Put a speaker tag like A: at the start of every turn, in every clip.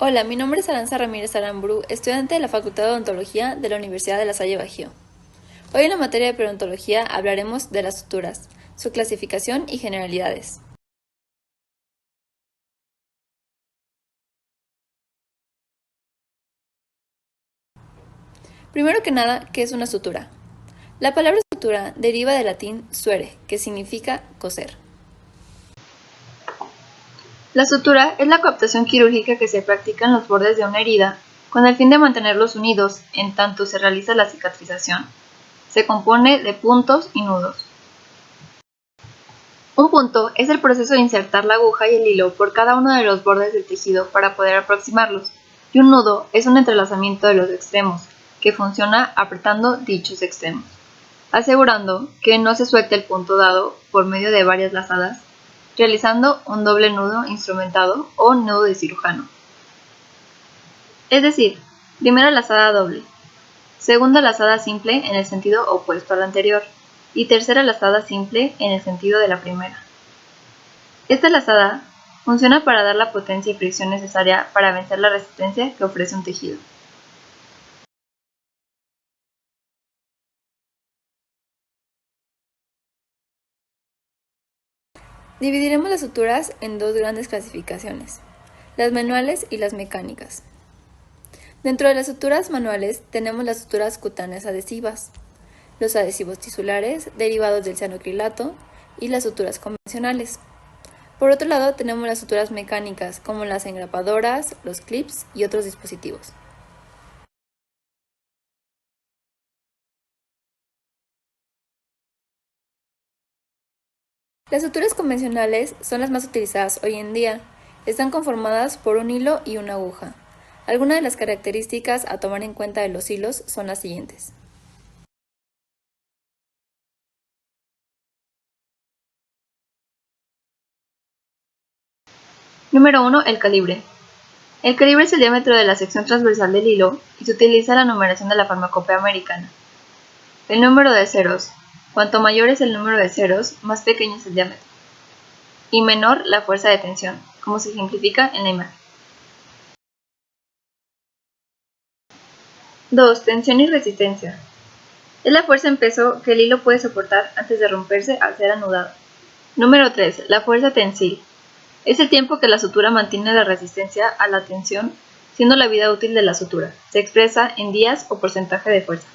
A: Hola, mi nombre es Aranza Ramírez Aramburu, estudiante de la Facultad de Odontología de la Universidad de La Salle Bajío. Hoy en la materia de periodontología hablaremos de las suturas, su clasificación y generalidades. Primero que nada, ¿qué es una sutura? La palabra sutura deriva del latín suere, que significa coser.
B: La sutura es la coaptación quirúrgica que se practica en los bordes de una herida con el fin de mantenerlos unidos en tanto se realiza la cicatrización. Se compone de puntos y nudos. Un punto es el proceso de insertar la aguja y el hilo por cada uno de los bordes del tejido para poder aproximarlos, y un nudo es un entrelazamiento de los extremos, que funciona apretando dichos extremos, asegurando que no se suelte el punto dado por medio de varias lazadas, realizando un doble nudo instrumentado o nudo de cirujano. Es decir, primera lazada doble, segunda lazada simple en el sentido opuesto a la anterior, y tercera lazada simple en el sentido de la primera. Esta lazada funciona para dar la potencia y fricción necesaria para vencer la resistencia que ofrece un tejido.
A: Dividiremos las suturas en dos grandes clasificaciones, las manuales y las mecánicas. Dentro de las suturas manuales tenemos las suturas cutáneas adhesivas, los adhesivos tisulares derivados del cianoacrilato y las suturas convencionales. Por otro lado, tenemos las suturas mecánicas, como las engrapadoras, los clips y otros dispositivos. Las suturas convencionales son las más utilizadas hoy en día. Están conformadas por un hilo y una aguja. Algunas de las características a tomar en cuenta de los hilos son las siguientes.
B: Número 1. El calibre. El calibre es el diámetro de la sección transversal del hilo y se utiliza en la numeración de la farmacopea americana. El número de ceros. Cuanto mayor es el número de ceros, más pequeño es el diámetro. Y menor la fuerza de tensión, como se ejemplifica en la imagen. 2. Tensión y resistencia. Es la fuerza en peso que el hilo puede soportar antes de romperse al ser anudado. Número 3. La fuerza tensil. Es el tiempo que la sutura mantiene la resistencia a la tensión, siendo la vida útil de la sutura. Se expresa en días o porcentaje de fuerza.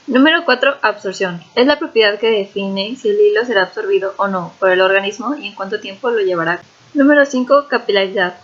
B: Número 4. Absorción. Es la propiedad que define si el hilo será absorbido o no por el organismo y en cuánto tiempo lo llevará. Número 5. Capilaridad.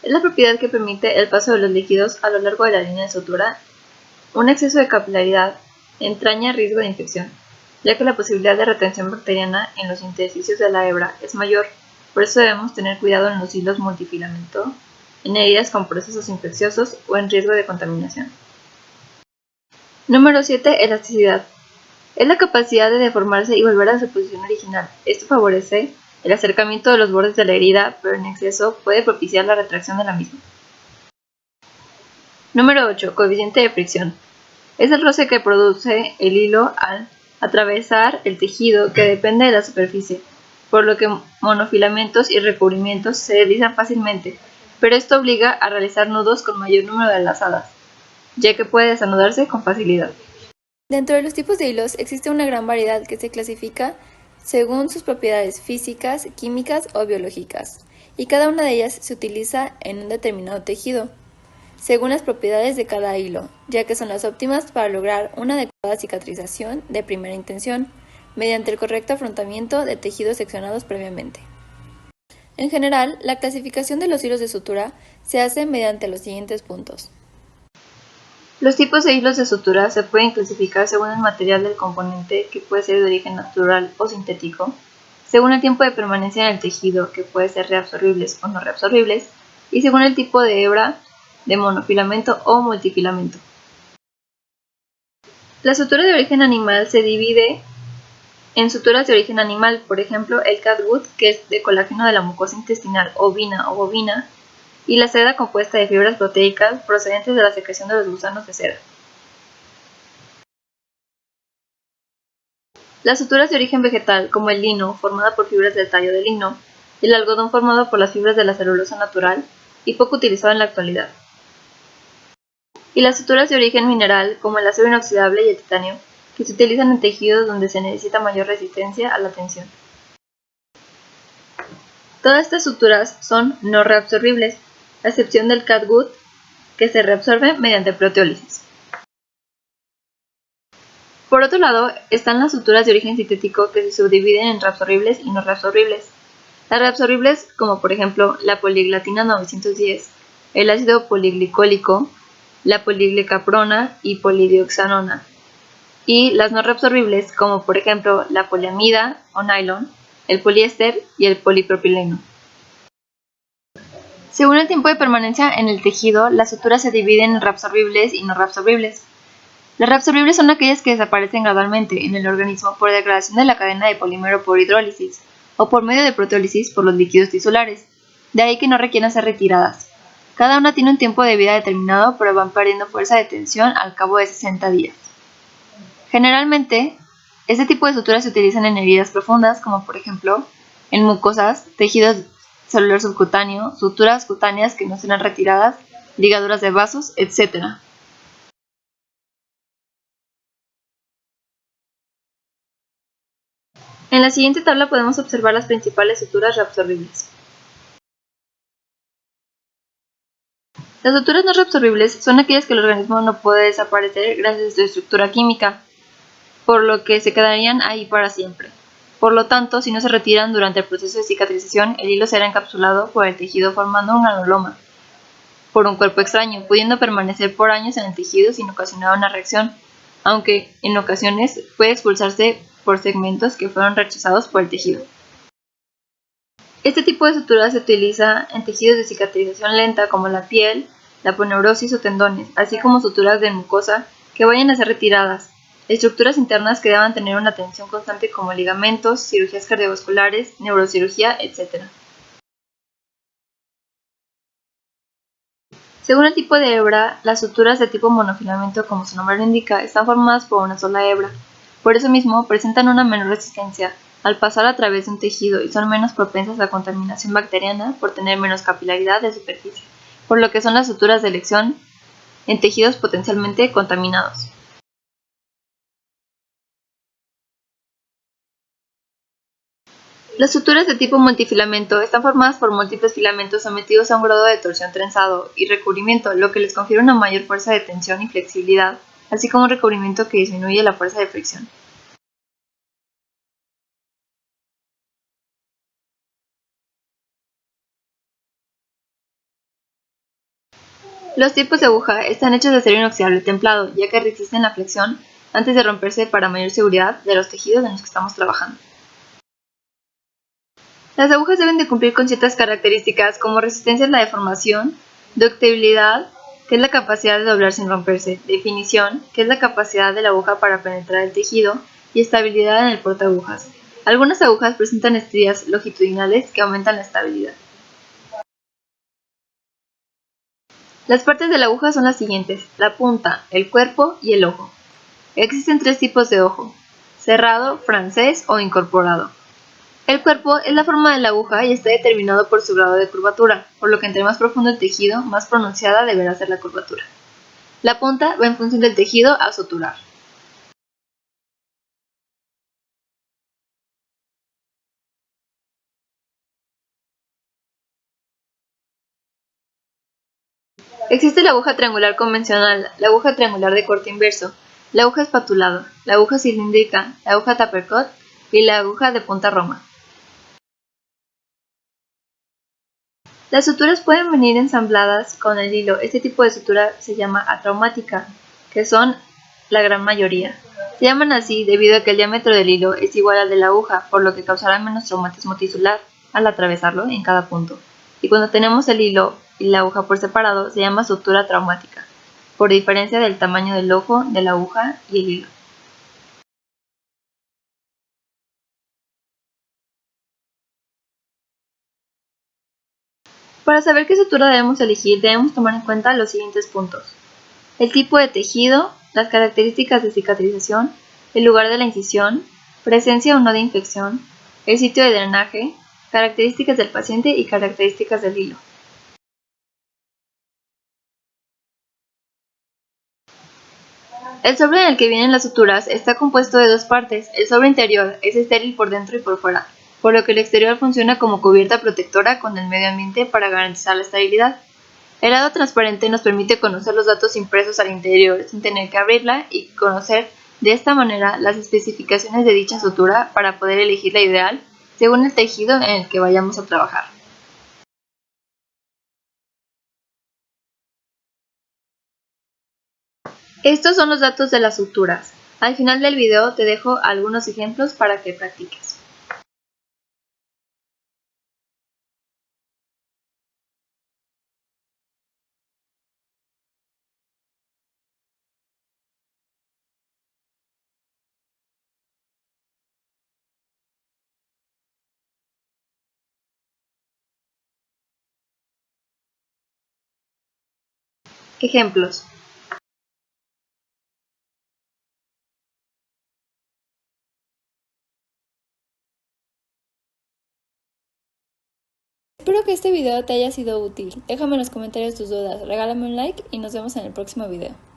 B: Es la propiedad que permite el paso de los líquidos a lo largo de la línea de sutura. Un exceso de capilaridad entraña riesgo de infección, ya que la posibilidad de retención bacteriana en los intersticios de la hebra es mayor. Por eso debemos tener cuidado en los hilos multifilamento, en heridas con procesos infecciosos o en riesgo de contaminación. Número 7. Elasticidad. Es la capacidad de deformarse y volver a su posición original. Esto favorece el acercamiento de los bordes de la herida, pero en exceso puede propiciar la retracción de la misma. Número 8. Coeficiente de fricción. Es el roce que produce el hilo al atravesar el tejido que depende de la superficie, por lo que monofilamentos y recubrimientos se deslizan fácilmente, pero esto obliga a realizar nudos con mayor número de lazadas, ya que puede desanudarse con facilidad.
A: Dentro de los tipos de hilos existe una gran variedad que se clasifica según sus propiedades físicas, químicas o biológicas, y cada una de ellas se utiliza en un determinado tejido, según las propiedades de cada hilo, ya que son las óptimas para lograr una adecuada cicatrización de primera intención, mediante el correcto afrontamiento de tejidos seccionados previamente. En general, la clasificación de los hilos de sutura se hace mediante los siguientes puntos.
B: Los tipos de hilos de sutura se pueden clasificar según el material del componente, que puede ser de origen natural o sintético, según el tiempo de permanencia en el tejido, que puede ser reabsorbibles o no reabsorbibles, y según el tipo de hebra, de monofilamento o multifilamento. La sutura de origen animal se divide en suturas de origen animal, por ejemplo el catgut, que es de colágeno de la mucosa intestinal ovina o bovina, y la seda compuesta de fibras proteicas procedentes de la secreción de los gusanos de seda. Las suturas de origen vegetal, como el lino, formada por fibras del tallo del lino, el algodón formado por las fibras de la celulosa natural y poco utilizado en la actualidad. Y las suturas de origen mineral, como el acero inoxidable y el titanio, que se utilizan en tejidos donde se necesita mayor resistencia a la tensión. Todas estas suturas son no reabsorbibles, a excepción del catgut, que se reabsorbe mediante proteólisis. Por otro lado, están las suturas de origen sintético que se subdividen en reabsorbibles y no reabsorbibles. Las reabsorbibles, como por ejemplo la poliglatina 910, el ácido poliglicólico, la poliglicaprona y polidioxanona. Y las no reabsorbibles, como por ejemplo la poliamida o nylon, el poliéster y el polipropileno. Según el tiempo de permanencia en el tejido, las suturas se dividen en reabsorbibles y no reabsorbibles. Las reabsorbibles son aquellas que desaparecen gradualmente en el organismo por degradación de la cadena de polímero por hidrólisis o por medio de proteólisis por los líquidos tisulares, de ahí que no requieran ser retiradas. Cada una tiene un tiempo de vida determinado, pero van perdiendo fuerza de tensión al cabo de 60 días. Generalmente, este tipo de suturas se utilizan en heridas profundas, como por ejemplo en mucosas, tejidos celular subcutáneo, suturas cutáneas que no serán retiradas, ligaduras de vasos, etc. En la siguiente tabla podemos observar las principales suturas reabsorbibles. Las suturas no reabsorbibles son aquellas que el organismo no puede desaparecer gracias a su estructura química, por lo que se quedarían ahí para siempre. Por lo tanto, si no se retiran durante el proceso de cicatrización, el hilo será encapsulado por el tejido formando un granuloma, por un cuerpo extraño, pudiendo permanecer por años en el tejido sin ocasionar una reacción, aunque en ocasiones puede expulsarse por segmentos que fueron rechazados por el tejido. Este tipo de sutura se utiliza en tejidos de cicatrización lenta como la piel, la poneurosis o tendones, así como suturas de mucosa que vayan a ser retiradas, estructuras internas que deban tener una tensión constante como ligamentos, cirugías cardiovasculares, neurocirugía, etc. Según el tipo de hebra, las suturas de tipo monofilamento, como su nombre lo indica, están formadas por una sola hebra. Por eso mismo, presentan una menor resistencia al pasar a través de un tejido y son menos propensas a contaminación bacteriana por tener menos capilaridad de superficie, por lo que son las suturas de elección en tejidos potencialmente contaminados. Las suturas de tipo multifilamento están formadas por múltiples filamentos sometidos a un grado de torsión trenzado y recubrimiento, lo que les confiere una mayor fuerza de tensión y flexibilidad, así como un recubrimiento que disminuye la fuerza de fricción. Los tipos de aguja están hechos de acero inoxidable templado, ya que resisten la flexión antes de romperse para mayor seguridad de los tejidos en los que estamos trabajando. Las agujas deben de cumplir con ciertas características como resistencia a la deformación, ductibilidad, que es la capacidad de doblar sin romperse, definición, que es la capacidad de la aguja para penetrar el tejido, y estabilidad en el portaagujas. Algunas agujas presentan estrías longitudinales que aumentan la estabilidad. Las partes de la aguja son las siguientes: la punta, el cuerpo y el ojo. Existen tres tipos de ojo: cerrado, francés o incorporado. El cuerpo es la forma de la aguja y está determinado por su grado de curvatura, por lo que entre más profundo el tejido, más pronunciada deberá ser la curvatura. La punta va en función del tejido a suturar. Existe la aguja triangular convencional, la aguja triangular de corte inverso, la aguja espatulada, la aguja cilíndrica, la aguja tapercut y la aguja de punta roma. Las suturas pueden venir ensambladas con el hilo. Este tipo de sutura se llama atraumática, que son la gran mayoría. Se llaman así debido a que el diámetro del hilo es igual al de la aguja, por lo que causará menos traumatismo tisular al atravesarlo en cada punto. Y cuando tenemos el hilo y la aguja por separado, se llama sutura traumática, por diferencia del tamaño del ojo de la aguja y el hilo. Para saber qué sutura debemos elegir, debemos tomar en cuenta los siguientes puntos: el tipo de tejido, las características de cicatrización, el lugar de la incisión, presencia o no de infección, el sitio de drenaje, características del paciente y características del hilo. El sobre en el que vienen las suturas está compuesto de dos partes. El sobre interior es estéril por dentro y por fuera, por lo que el exterior funciona como cubierta protectora con el medio ambiente para garantizar la estabilidad. El lado transparente nos permite conocer los datos impresos al interior sin tener que abrirla y conocer de esta manera las especificaciones de dicha sutura para poder elegir la ideal según el tejido en el que vayamos a trabajar. Estos son los datos de las suturas. Al final del video te dejo algunos ejemplos para que practiques. Ejemplos.
A: Espero que este video te haya sido útil. Déjame en los comentarios tus dudas, regálame un like y nos vemos en el próximo video.